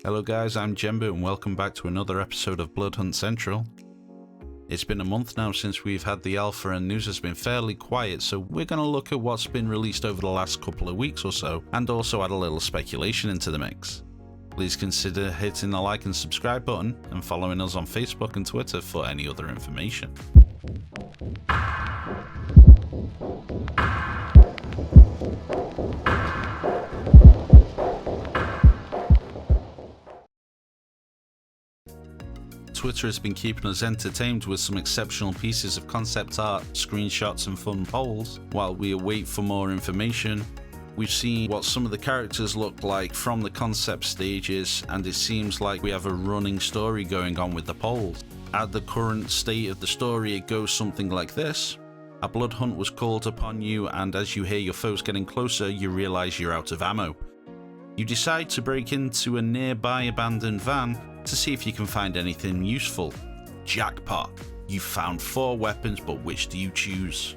Hello guys, I'm Jembo and welcome back to another episode of Bloodhunt Central. It's been a month now since we've had the alpha and news has been fairly quiet, so we're going to look at what's been released over the last couple of weeks or so, and also add a little speculation into the mix. Please consider hitting the like and subscribe button and following us on Facebook and Twitter for any other information. Twitter has been keeping us entertained with some exceptional pieces of concept art, screenshots and fun polls. While we await for more information, we've seen what some of the characters look like from the concept stages, and it seems like we have a running story going on with the polls. At the current state of the story, it goes something like this. A blood hunt was called upon you, and as you hear your foes getting closer, you realize you're out of ammo. You decide to break into a nearby abandoned van to see if you can find anything useful. Jackpot! You found 4 weapons, but which do you choose?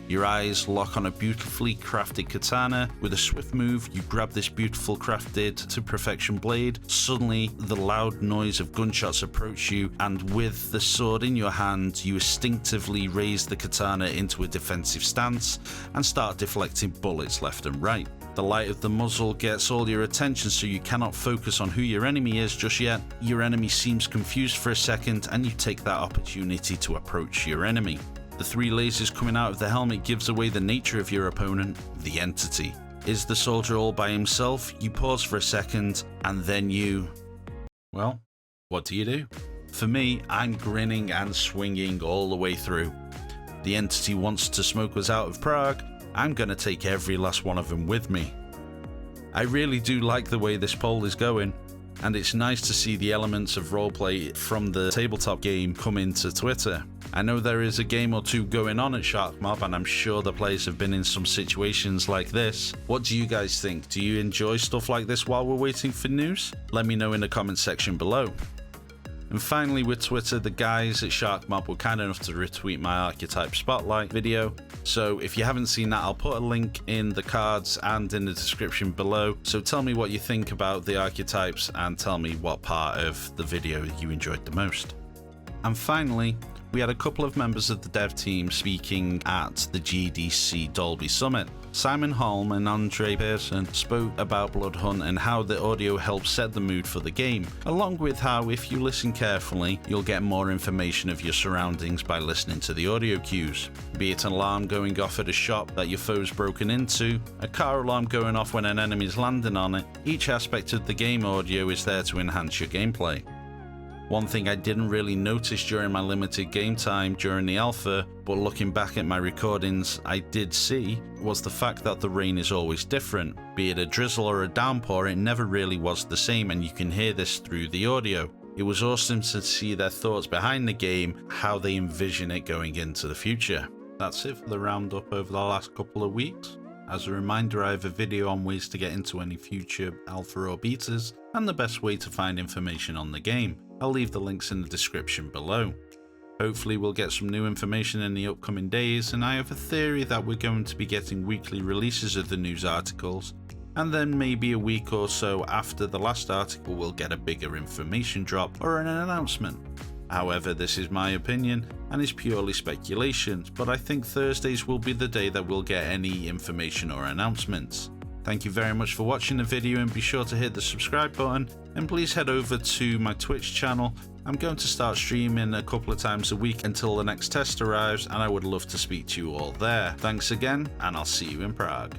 Your eyes lock on a beautifully crafted katana. With a swift move, you grab this beautiful crafted to perfection blade. Suddenly, the loud noise of gunshots approach you, and with the sword in your hand, you instinctively raise the katana into a defensive stance and start deflecting bullets left and right. The light of the muzzle gets all your attention, so you cannot focus on who your enemy is just yet. Your enemy seems confused for a second, and you take that opportunity to approach your enemy. The 3 lasers coming out of the helmet gives away the nature of your opponent, the entity. Is the soldier all by himself? You pause for a second, and then you... Well, what do you do? For me, I'm grinning and swinging all the way through. The entity wants to smoke us out of Prague. I'm gonna take every last one of them with me. I really do like the way this poll is going, and it's nice to see the elements of roleplay from the tabletop game come into Twitter. I know there is a game or two going on at Shark Mob, and I'm sure the players have been in some situations like this. What do you guys think? Do you enjoy stuff like this while we're waiting for news? Let me know in the comment section below. And finally, with Twitter, the guys at Shark Mob were kind enough to retweet my Archetype Spotlight video. So if you haven't seen that, I'll put a link in the cards and in the description below. So tell me what you think about the archetypes and tell me what part of the video you enjoyed the most. And finally, we had a couple of members of the dev team speaking at the GDC Dolby Summit. Simon Holm and Andre Pearson spoke about Bloodhunt and how the audio helps set the mood for the game, along with how if you listen carefully, you'll get more information of your surroundings by listening to the audio cues. Be it an alarm going off at a shop that your foe's broken into, a car alarm going off when an enemy's landing on it, each aspect of the game audio is there to enhance your gameplay. One thing I didn't really notice during my limited game time during the alpha, but looking back at my recordings I did see, was the fact that the rain is always different. Be it a drizzle or a downpour, it never really was the same, and you can hear this through the audio. It was awesome to see their thoughts behind the game, how they envision it going into the future. That's it for the roundup over the last couple of weeks. As a reminder, I have a video on ways to get into any future alpha or betas, and the best way to find information on the game. I'll leave the links in the description below. Hopefully we'll get some new information in the upcoming days, and I have a theory that we're going to be getting weekly releases of the news articles, and then maybe a week or so after the last article we'll get a bigger information drop or an announcement. However, this is my opinion and is purely speculation, but I think Thursdays will be the day that we'll get any information or announcements. Thank you very much for watching the video, and be sure to hit the subscribe button, and please head over to my Twitch channel. I'm going to start streaming a couple of times a week until the next test arrives, and I would love to speak to you all there. Thanks again, and I'll see you in Prague.